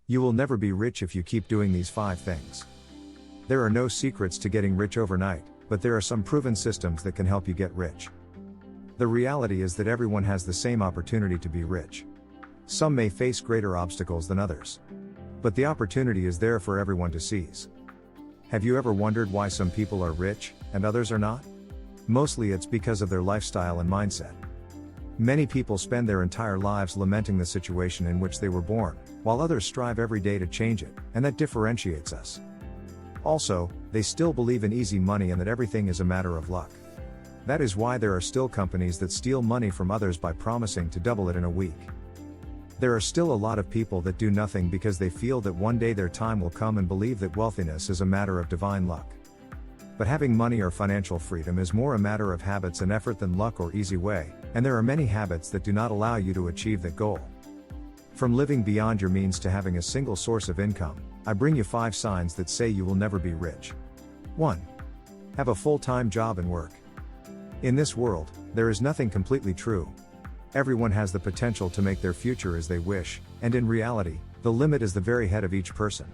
You will never be rich if you keep doing these 5 things. There are no secrets to getting rich overnight, but there are some proven systems that can help you get rich. The reality is that everyone has the same opportunity to be rich. Some may face greater obstacles than others. But the opportunity is there for everyone to seize. Have you ever wondered why some people are rich, and others are not? Mostly it's because of their lifestyle and mindset. Many people spend their entire lives lamenting the situation in which they were born, while others strive every day to change it, and that differentiates us. Also, they still believe in easy money and that everything is a matter of luck. That is why there are still companies that steal money from others by promising to double it in a week. There are still a lot of people that do nothing because they feel that one day their time will come and believe that wealthiness is a matter of divine luck. But having money or financial freedom is more a matter of habits and effort than luck or easy way, and there are many habits that do not allow you to achieve that goal. From living beyond your means to having a single source of income, I bring you 5 signs that say you will never be rich. 1. Have a full-time job and work. In this world, there is nothing completely true. Everyone has the potential to make their future as they wish, and in reality, the limit is the very head of each person.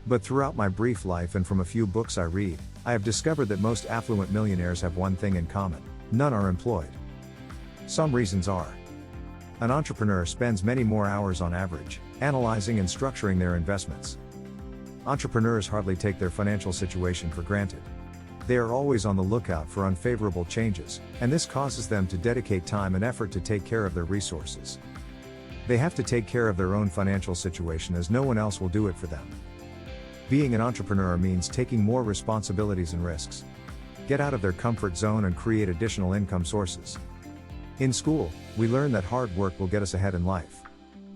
But throughout my brief life and from a few books I read, I have discovered that most affluent millionaires have one thing in common: none are employed. Some reasons are: an entrepreneur spends many more hours on average, analyzing and structuring their investments. Entrepreneurs hardly take their financial situation for granted. They are always on the lookout for unfavorable changes, and this causes them to dedicate time and effort to take care of their resources. They have to take care of their own financial situation as no one else will do it for them. Being an entrepreneur means taking more responsibilities and risks. Get out of their comfort zone and create additional income sources. In school, we learn that hard work will get us ahead in life.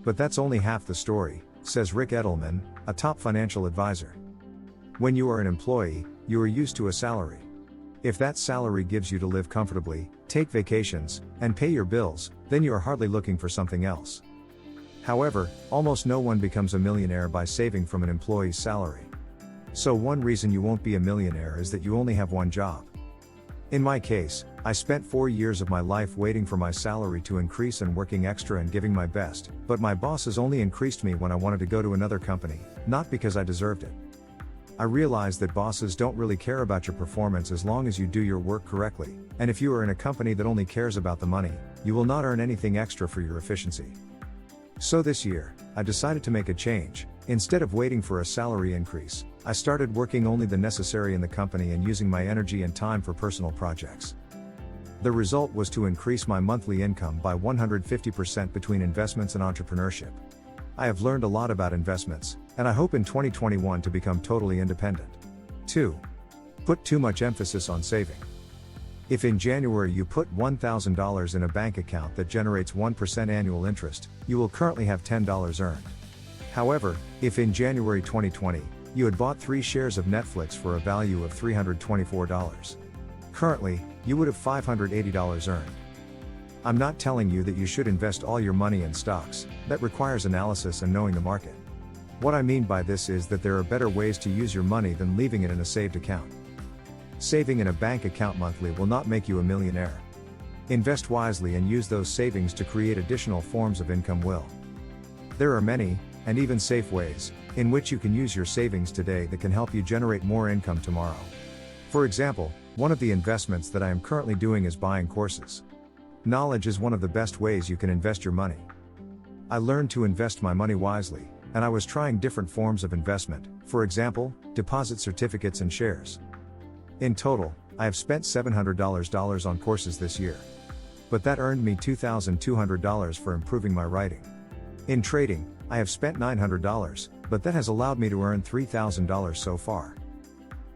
But that's only half the story, says Rick Edelman, a top financial advisor. When you are an employee, you are used to a salary. If that salary gives you to live comfortably, take vacations, and pay your bills, then you are hardly looking for something else. However, almost no one becomes a millionaire by saving from an employee's salary. So one reason you won't be a millionaire is that you only have one job. In my case, I spent 4 years of my life waiting for my salary to increase and working extra and giving my best, but my bosses only increased me when I wanted to go to another company, not because I deserved it. I realized that bosses don't really care about your performance as long as you do your work correctly, and if you are in a company that only cares about the money, you will not earn anything extra for your efficiency. So this year, I decided to make a change. Instead of waiting for a salary increase, I started working only the necessary in the company and using my energy and time for personal projects. The result was to increase my monthly income by 150% between investments and entrepreneurship. I have learned a lot about investments, and I hope in 2021 to become totally independent. 2. Put too much emphasis on saving. If in January you put $1,000 in a bank account that generates 1% annual interest, you will currently have $10 earned. However, if in January 2020, you had bought 3 shares of Netflix for a value of $324, currently, you would have $580 earned. I'm not telling you that you should invest all your money in stocks. That requires analysis and knowing the market. What I mean by this is that there are better ways to use your money than leaving it in a saved account. Saving in a bank account monthly will not make you a millionaire. Invest wisely and use those savings to create additional forms of income will. There are many, and even safe ways, in which you can use your savings today that can help you generate more income tomorrow. For example, one of the investments that I am currently doing is buying courses. Knowledge is one of the best ways you can invest your money. I learned to invest my money wisely, and I was trying different forms of investment, for example, deposit certificates and shares. In total, I have spent $700 on courses this year. But that earned me $2,200 for improving my writing. In trading, I have spent $900, but that has allowed me to earn $3,000 so far.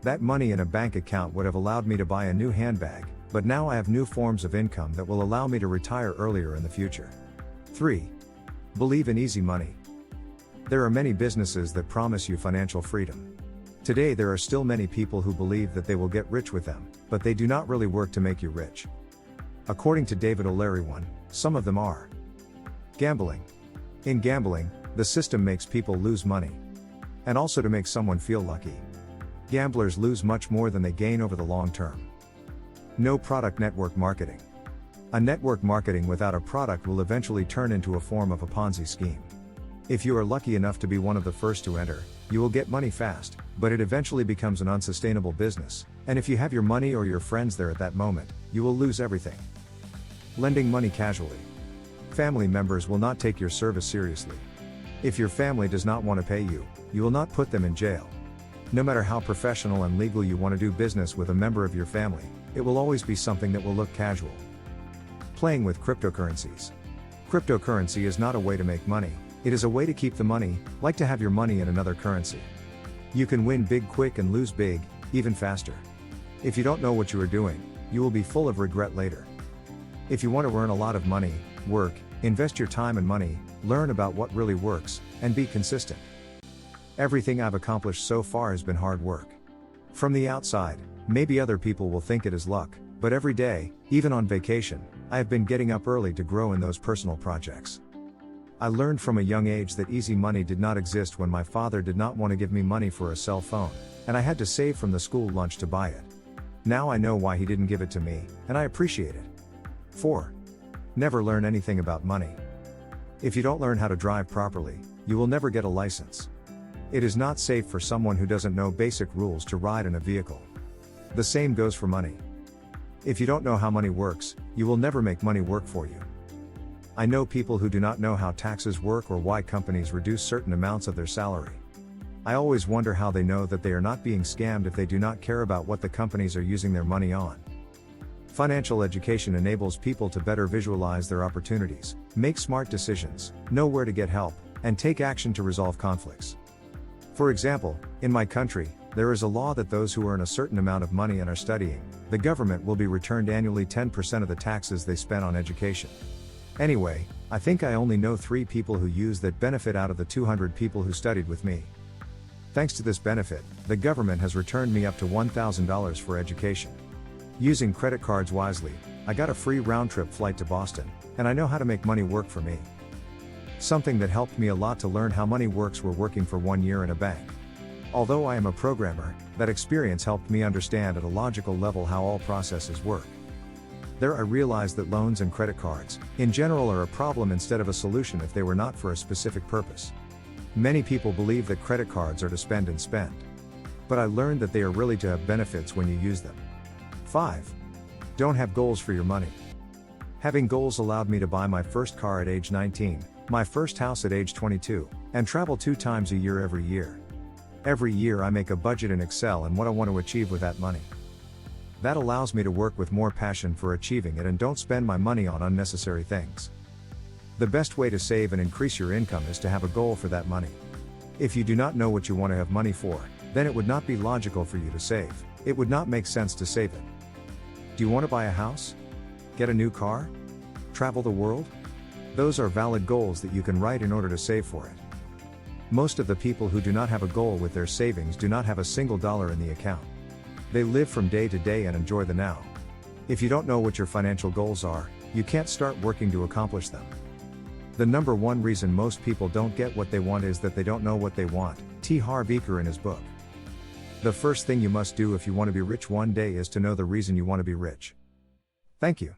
That money in a bank account would have allowed me to buy a new handbag, but now I have new forms of income that will allow me to retire earlier in the future. 3. Believe in easy money. There are many businesses that promise you financial freedom. Today there are still many people who believe that they will get rich with them, but they do not really work to make you rich. According to David O'Leary, some of them are gambling. In gambling, the system makes people lose money. And also to make someone feel lucky. Gamblers lose much more than they gain over the long term. No product network marketing. A network marketing without a product will eventually turn into a form of a Ponzi scheme. If you are lucky enough to be one of the first to enter, you will get money fast, but it eventually becomes an unsustainable business, and if you have your money or your friends there at that moment, you will lose everything. Lending money casually. Family members will not take your service seriously. If your family does not want to pay you, you will not put them in jail. No matter how professional and legal you want to do business with a member of your family, it will always be something that will look casual. Playing with cryptocurrencies. Cryptocurrency is not a way to make money, it is a way to keep the money, like to have your money in another currency. You can win big quick and lose big, even faster. If you don't know what you are doing, you will be full of regret later. If you want to earn a lot of money, work, invest your time and money, learn about what really works, and be consistent. Everything I've accomplished so far has been hard work. From the outside, maybe other people will think it is luck, but every day, even on vacation, I have been getting up early to grow in those personal projects. I learned from a young age that easy money did not exist when my father did not want to give me money for a cell phone, and I had to save from the school lunch to buy it. Now I know why he didn't give it to me, and I appreciate it. 4. Never learn anything about money. If you don't learn how to drive properly, you will never get a license. It is not safe for someone who doesn't know basic rules to ride in a vehicle. The same goes for money. If you don't know how money works, you will never make money work for you. I know people who do not know how taxes work or why companies reduce certain amounts of their salary. I always wonder how they know that they are not being scammed if they do not care about what the companies are using their money on. Financial education enables people to better visualize their opportunities, make smart decisions, know where to get help, and take action to resolve conflicts. For example, in my country, there is a law that those who earn a certain amount of money and are studying, the government will be returned annually 10% of the taxes they spend on education. Anyway, I think I only know 3 people who use that benefit out of the 200 people who studied with me. Thanks to this benefit, the government has returned me up to $1,000 for education. Using credit cards wisely, I got a free round-trip flight to Boston, and I know how to make money work for me. Something that helped me a lot to learn how money works were working for 1 year in a bank. Although I am a programmer, that experience helped me understand at a logical level how all processes work. There I realized that loans and credit cards, in general, are a problem instead of a solution if they were not for a specific purpose. Many people believe that credit cards are to spend and spend. But I learned that they are really to have benefits when you use them. 5. Don't have goals for your money. Having goals allowed me to buy my first car at age 19, my first house at age 22, and travel 2 times a year every year. Every year I make a budget in Excel and what I want to achieve with that money. That allows me to work with more passion for achieving it and don't spend my money on unnecessary things. The best way to save and increase your income is to have a goal for that money. If you do not know what you want to have money for, then it would not be logical for you to save. It would not make sense to save it. Do you want to buy a house? Get a new car? Travel the world? Those are valid goals that you can write in order to save for it. Most of the people who do not have a goal with their savings do not have a single dollar in the account. They live from day to day and enjoy the now. If you don't know what your financial goals are, you can't start working to accomplish them. The number 1 reason most people don't get what they want is that they don't know what they want, T. Harv Eker in his book. The first thing you must do if you want to be rich one day is to know the reason you want to be rich. Thank you.